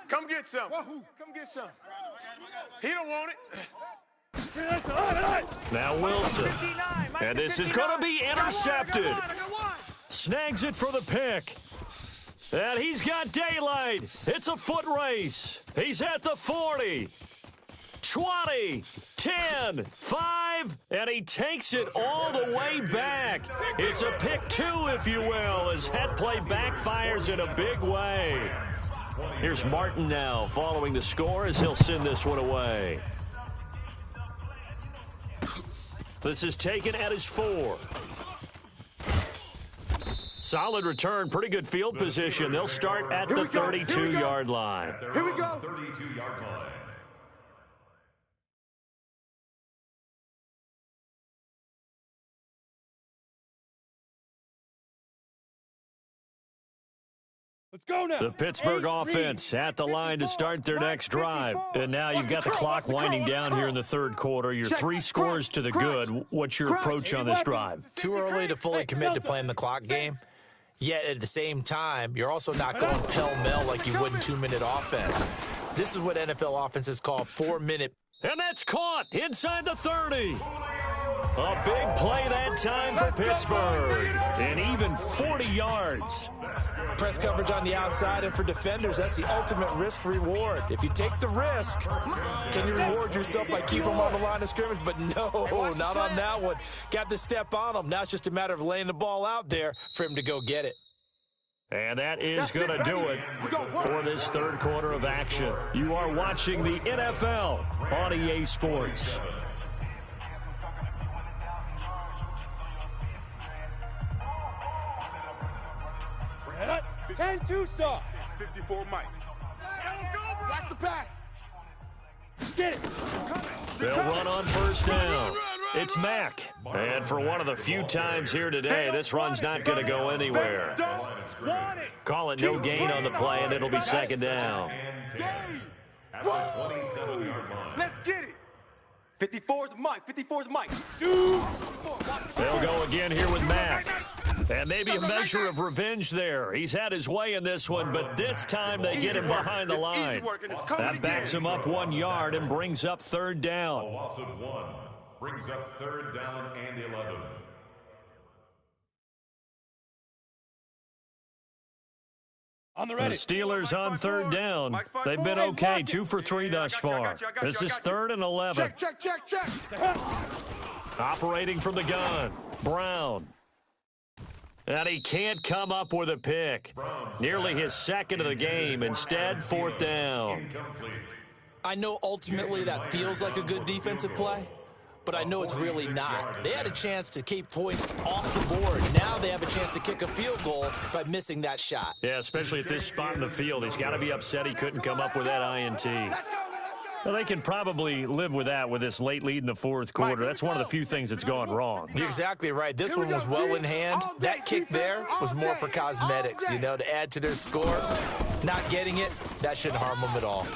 Come get some. Come get some. He don't want it. Now Wilson. And this is going to be intercepted. Snags it for the pick. And he's got daylight. It's a foot race. He's at the 40. 20, 10, 5, and he takes it all the way back. It's a pick 2, if you will, as head play backfires in a big way. Here's Martin now following the score as he'll send this one away. This is taken at his 4. Solid return, pretty good field position. They'll start at the 32-yard line. Here we go. 32-yard line. Let's go now. The Pittsburgh offense at the line to start their next drive. And now you've got the clock winding down here in the third quarter. You're 3 scores to the good. What's your approach on this drive? Too early to fully commit to playing the clock game. Yet at the same time, you're also not going pell-mell like you would in 2-minute offense. This is what NFL offenses call 4-minute. And that's caught inside the 30. A big play that time for Pittsburgh. And even 40 yards. Press coverage on the outside, and for defenders, that's the ultimate risk-reward. If you take the risk, can you reward yourself by keeping them on the line of scrimmage? But no, not on that one. Got the step on him. Now it's just a matter of laying the ball out there for him to go get it. And that is going to do it for this third quarter of action. You are watching the NFL on EA Sports. Ten Tucson. 54 Mike. Watch the pass. Get it. They'll run on first down. It's Mack. And for one of the few times here today, this run's not going to go anywhere. Call it no gain on the play, and it'll be second down. At the 27-yard line. Let's get it. 54's Mike. 54's Mike. They'll go again here with Mack. And maybe a measure of revenge there. He's had his way in this one, but this time they get him behind the line. That backs him up 1 yard and brings up third A down. loss of 1 brings up third down and 11. On the The ready. Steelers on third down. They've been okay, 2 for 3 thus far. This is third and 11. Check. Operating from the gun, Brown. And he can't come up with a pick. Nearly his second of the game. Instead, fourth down. Incomplete. I know ultimately that feels like a good defensive play, but I know it's really not. They had a chance to keep points off the board. Now they have a chance to kick a field goal by missing that shot. Yeah, especially at this spot in the field. He's got to be upset he couldn't come up with that INT. Well, they can probably live with that with this late lead in the fourth quarter. That's one of the few things that's gone wrong. You're exactly right. This one was well in hand. That kick there was more for cosmetics, you know, to add to their score. Not getting it, that shouldn't harm them at all.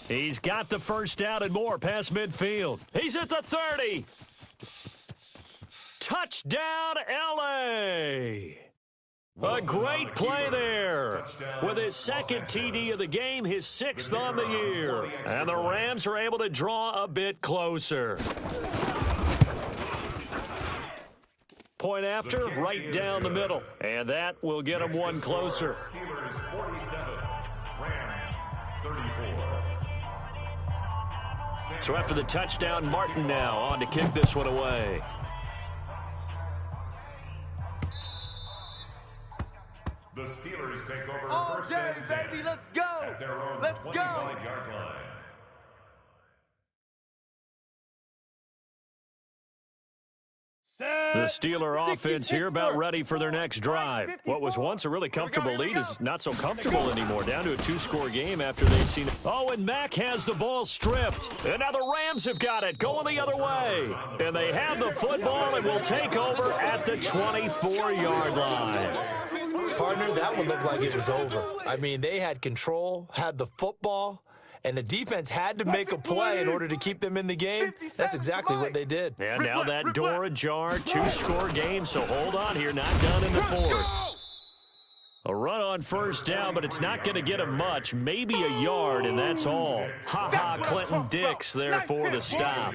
He's got the first down and more past midfield. He's at the 30. Touchdown, L.A. A great play there. With his second TD of the game, his 6th on the year. And the Rams are able to draw a bit closer. Point after, right down the middle. And that will get them one closer. Steelers 47, Rams 34. So after the touchdown, Martin now on to kick this one away. The Steelers take over All first day, and 10 baby. Let's go. at their own Let's go. 25-yard line. Set. The Steeler offense here about ready for their next drive. What was once a really comfortable lead is not so comfortable anymore. Down to a 2-score game after they've seen it. Oh, and Mack has the ball stripped. And now the Rams have got it, going the other way. And they have the football and will take over at the 24-yard line. Partner, that one looked like it was over. I mean, they had control, had the football, and the defense had to make a play in order to keep them in the game. That's exactly what they did. And now that door ajar, 2-score game, so hold on here, not done in the fourth. A run on first down, but it's not going to get him much, maybe a yard, and that's all. Ha-ha, Clinton Dix there for the stop.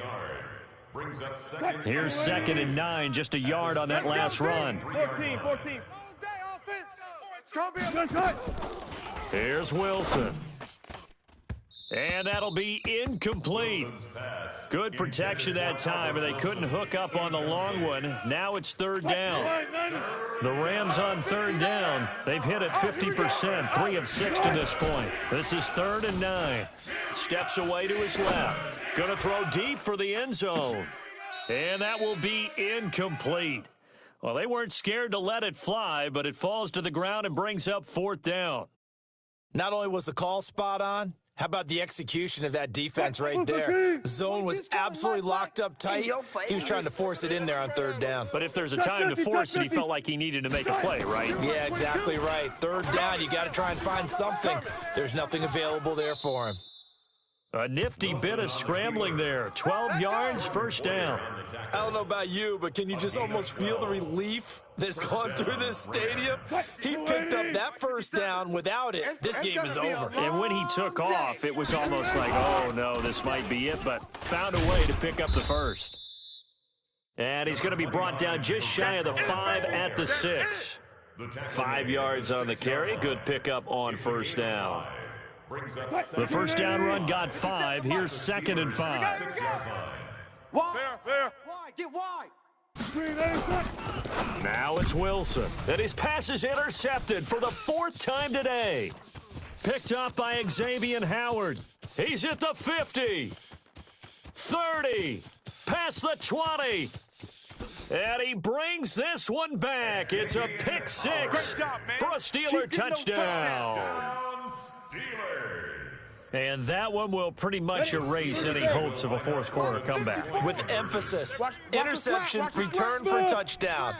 Here's 2nd and 9, just a yard on that last run. 14. Here's Wilson. And that'll be incomplete. Good protection that time, and they couldn't hook up on the long one. Now it's 3rd down. The Rams on 3rd down. They've hit it 50%, 3 of 6 to this point. This is 3rd and 9. Steps away to his left. Going to throw deep for the end zone. And that will be incomplete. Well, they weren't scared to let it fly, but it falls to the ground and brings up 4th down. Not only was the call spot on, how about the execution of that defense right there? The zone was absolutely locked up tight. He was trying to force it in there on 3rd down. But if there's a time to force it, he felt like he needed to make a play, right? Yeah, exactly right. 3rd down, you got to try and find something. There's nothing available there for him. A nifty bit of scrambling there. 12 yards, 1st down. I don't know about you, but can you just almost feel the relief that's gone through this stadium? He picked up that 1st down. Without it, this game is over. And when he took off, it was almost like, oh, no, this might be it, but found a way to pick up the 1st. And he's going to be brought down just shy of the 5 at the 6. 5 yards on the carry. Good pickup on 1st down. The 1st down run got 5. Here's 2nd and 5. Get wide. Now it's Wilson. And his pass is intercepted for the 4th time today. Picked up by Xavier Howard. He's at the 50. 30. Past the 20. And he brings this one back. It's a pick 6 for a Steeler touchdown. And that one will pretty much erase any hopes of a 4th quarter comeback. With emphasis, interception, return for touchdown.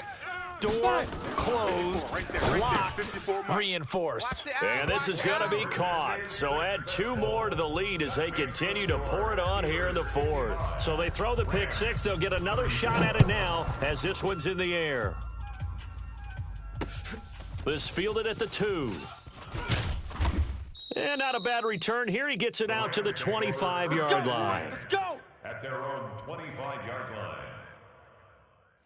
Door closed, locked, reinforced. And this is going to be caught. So add 2 more to the lead as they continue to pour it on here in the 4th. So they throw the pick 6. They'll get another shot at it now as this one's in the air. This fielded at the 2. And not a bad return here. He gets it out to the 25-yard line. Let's go. At their own 25-yard line.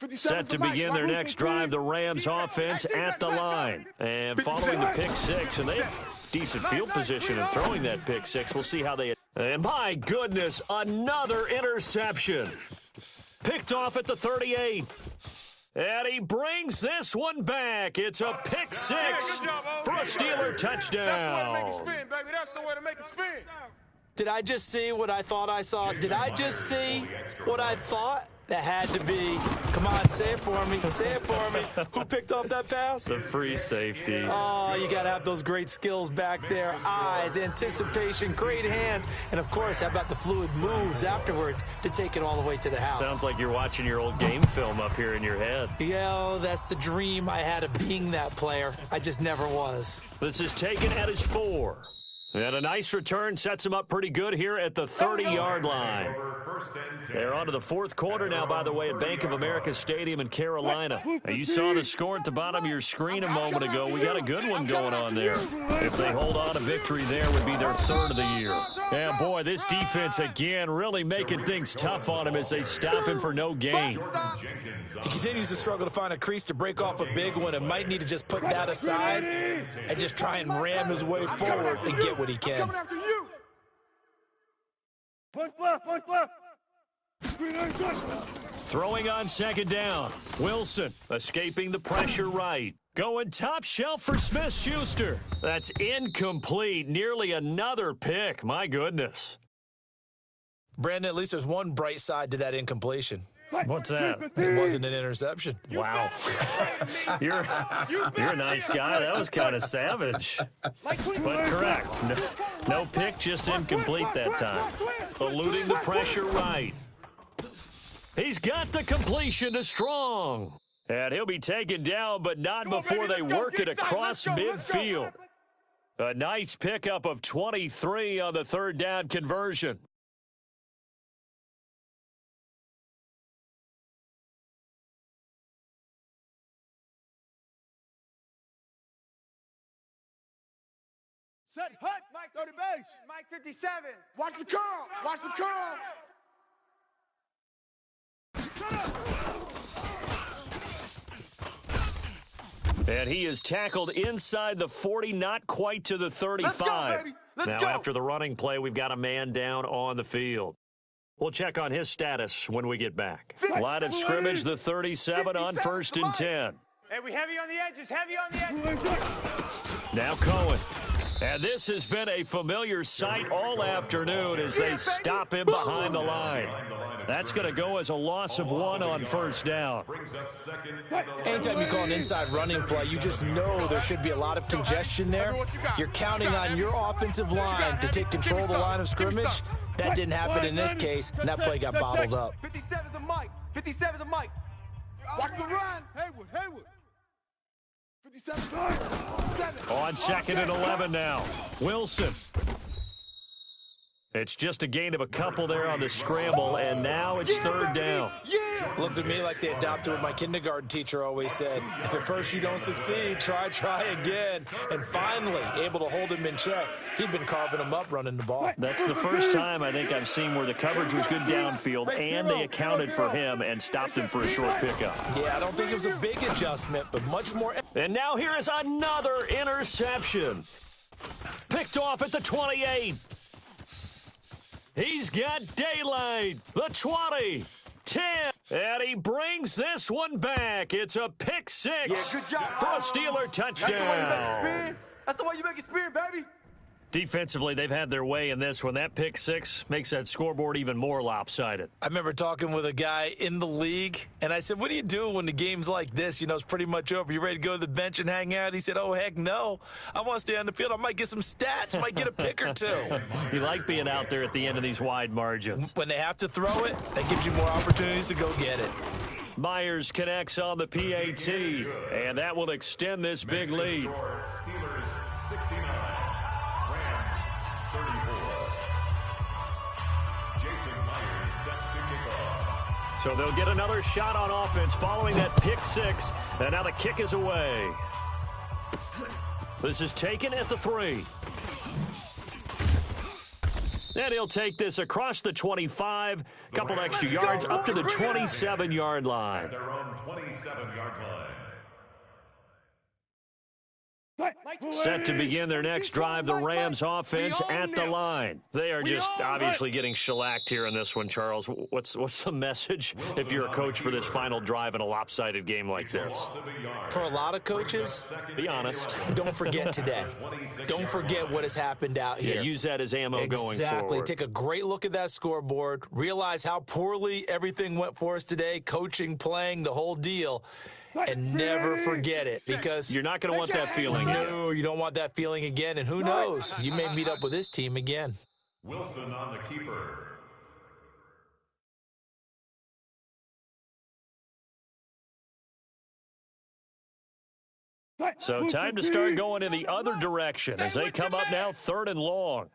Set to begin their next drive, the Rams offense at the line. And following the pick 6, and they have decent field position in throwing that pick 6. We'll see how they... And my goodness, another interception. Picked off at the 38. And he brings this one back. It's a pick 6 for a Steeler touchdown. That's the way to make it spin. Did I just see what I thought I saw? Did I just see what I thought? That had to be. Come on, say it for me. Say it for me. Who picked up that pass? The free safety. Oh, you got to have those great skills back there. Eyes, anticipation, great hands. And, of course, how about the fluid moves afterwards to take it all the way to the house? Sounds like you're watching your old game film up here in your head. Yeah, that's the dream I had of being that player. I just never was. This is taken at his 4. And a nice return sets him up pretty good here at the 30-yard line. They're on to the 4th quarter now, by the way, at Bank of America Stadium in Carolina. Now, you saw the score at the bottom of your screen a moment ago. We got a good one going on there. If they hold on, a victory there would be their 3rd of the year. And, boy, this defense, again, really making things tough on him as they stop him for no gain. He continues to struggle to find a crease to break off a big one and might need to just put that aside and just try and ram his way forward and get what he can. Punch left. Throwing on 2nd down. Wilson escaping the pressure right. Going top shelf for Smith-Schuster. That's incomplete. Nearly another pick. My goodness. Brandon, at least there's one bright side to that incompletion. What's that? It wasn't an interception. Wow. You're a nice guy. That was kind of savage. But correct. No pick, just incomplete that time. Eluding the pressure right. He's got the completion to Strong. And he'll be taken down, but not before they work it across midfield. A nice pickup of 23 on the third down conversion. Set, hut, Mike, 30 base. Mike 57. Watch the curl. Watch the curl. Shut up. And he is tackled inside the 40, not quite to the 35. Let's go, baby. Let's now, go. after the running play, we've got a man down on the field. We'll check on his status when we get back. Line of scrimmage, the 37 on 1st and 10. Hey, we heavy on the edges, heavy on the edges. Now Cohen. And this has been a familiar sight all afternoon as they stop him behind the line. That's going to go as a loss of 1 on 1st down. Anytime you call an inside running play, you just know there should be a lot of congestion there. You're counting on your offensive line to take control of the line of scrimmage. That didn't happen in this case, and that play got bottled up. 57's a Mike. 57's a Mike. Watch the run. Haywood. 57. On 2nd and 11 now. Wilson. It's just a gain of a couple there on the scramble, and now it's 3rd down. Looked to me like they adopted what my kindergarten teacher always said. If at first you don't succeed, try again. And finally, able to hold him in check. He'd been carving him up running the ball. That's the first time I think I've seen where the coverage was good downfield, and they accounted for him and stopped him for a short pickup. Yeah, I don't think it was a big adjustment, but much more. And now here is another interception. Picked off at the 28. He's got daylight. The 20, 10, and he brings this one back. It's a pick 6 good job. for a Steeler touchdown. That's the way you make it spin, baby. Defensively, they've had their way in this one. That pick 6 makes that scoreboard even more lopsided. I remember talking with a guy in the league, and I said, what do you do when the game's like this? You know, it's pretty much over. You ready to go to the bench and hang out? He said, oh, heck no. I want to stay on the field. I might get some stats. Might get a pick or two. You like being out there at the end of these wide margins. When they have to throw it, that gives you more opportunities to go get it. Myers connects on the PAT, and that will extend this big lead. Steelers 69. So they'll get another shot on offense following that pick 6. And now the kick is away. This is taken at the 3. And he'll take this across the 25. A couple extra yards up to the 27-yard line. Their own 27-yard line. Set to begin their next drive, the Rams offense at the line. They are just obviously getting shellacked here in this one, Charles. What's the message if you're a coach for this final drive in a lopsided game like this? For a lot of coaches, be honest. Don't forget today. Don't forget what has happened out here. Yeah, use that as ammo going forward. Exactly. Take a great look at that scoreboard. Realize how poorly everything went for us today, coaching, playing, the whole deal. And never forget it, because you're not going to want that feeling. No, you don't want that feeling again. And who knows? You may meet up with this team again. Wilson on the keeper. So time to start going in the other direction as they come up now 3rd and long.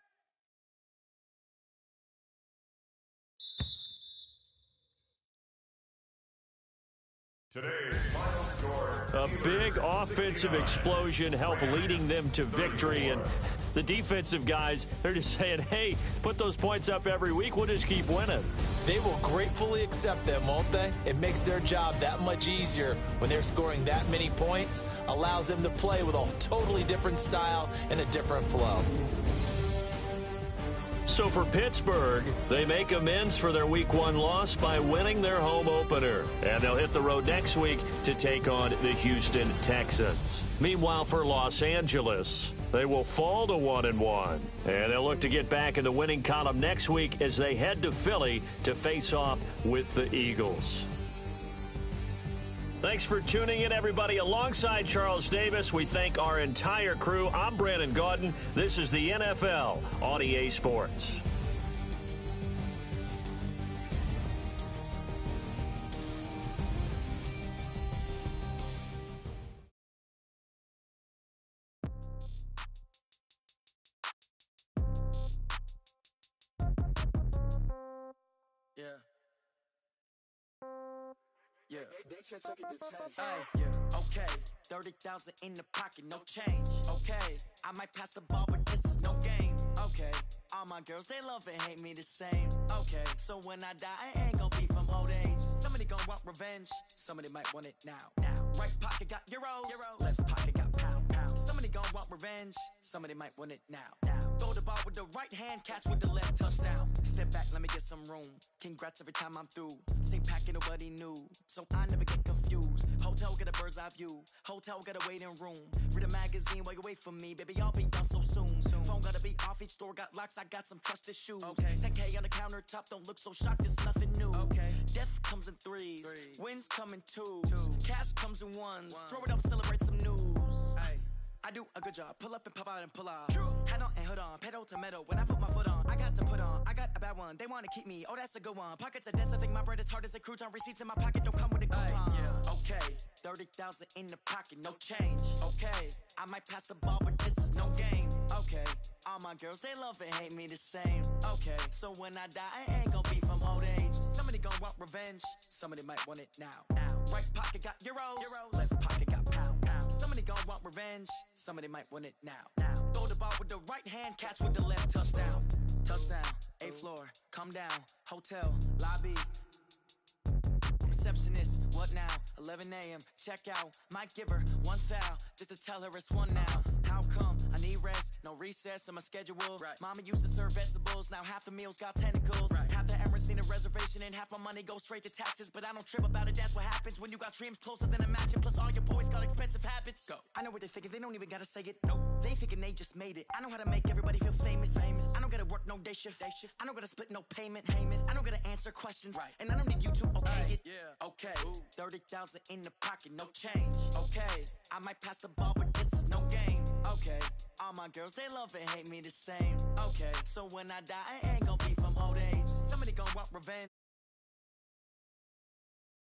Today's final score. A big offensive explosion helped leading them to victory. And the defensive guys, they're just saying, hey, put those points up every week. We'll just keep winning. They will gratefully accept them, won't they? It makes their job that much easier when they're scoring that many points. Allows them to play with a totally different style and a different flow. So for Pittsburgh, they make amends for their Week 1 loss by winning their home opener. And they'll hit the road next week to take on the Houston Texans. Meanwhile, for Los Angeles, They will fall to 1-1, and they'll look to get back in the winning column next week as they head to Philly to face off with the Eagles. Thanks for tuning in, everybody. Alongside Charles Davis, we thank our entire crew. I'm Brandon Gaudin. This is the NFL on EA Sports. Yeah. Hey, okay, 30,000 in the pocket, no change. Okay, I might pass the ball, but this is no game. Okay, all my girls, they love and hate me the same. Okay, so when I die, I ain't gonna be from old age. Somebody gon' want revenge, somebody might want it now. Right pocket got euros, left pocket got pound. Somebody gon' want revenge, somebody might want it now. Throw the ball with the right hand, catch with the left, touchdown. Step back, let me get some room. Congrats every time I'm through. Same packet, nobody knew, so I never get confused. Hotel get a bird's eye view, hotel got a waiting room. Read a magazine while you wait for me, baby, I'll be done so soon. Phone gotta be off, each store got locks, I got some trusted shoes. 10K on the countertop, don't look so shocked, it's nothing new. Death comes in threes, wins come in twos, cash comes in ones. Throw it up, celebrate some news. I do a good job, pull up and pop out and pull out. Head on and hood on, pedal to metal. When I put my foot on, I got to put on. I got a bad one, they wanna keep me, oh that's a good one. Pockets are dense, I think my bread is hard as a crouton. Receipts in my pocket don't come with a coupon. Okay, 30,000 in the pocket, no change. Okay, I might pass the ball, but this is no game. Okay, all my girls, they love and hate me the same. Okay, so when I die, I ain't gonna be from old age. Somebody gon' want revenge, somebody might want it now. Right pocket got euros, left pocket got pound. Somebody gon' want revenge, somebody might want it now. Throw the ball with the right hand, catch with the left, touchdown. Touchdown, 8th floor, come down, hotel, lobby. Receptionist, what now? 11 a.m., check out. Might give her one foul, just to tell her it's one now. How come? I need rest, no recess on my schedule. Mama used to serve vegetables, now half the meals got tentacles. Half the errands need a reservation and half my money goes straight to taxes. But I don't trip about it, that's what happens when you got dreams closer than a mansion. Plus all your boys got expensive habits. Go. I know what they're thinking, they don't even gotta say it. Nope. They thinking they just made it. I know how to make everybody feel famous. I don't gotta work no day shift. I don't gotta split no payment. I don't gotta answer questions. And I don't need you to okay it. Okay, 30,000 in the pocket, no change. Okay, I might pass the ball, but this is no game. Okay, all my girls, they love and hate me the same. Okay, so when I die, I ain't gonna be from old age. Somebody gon' want revenge.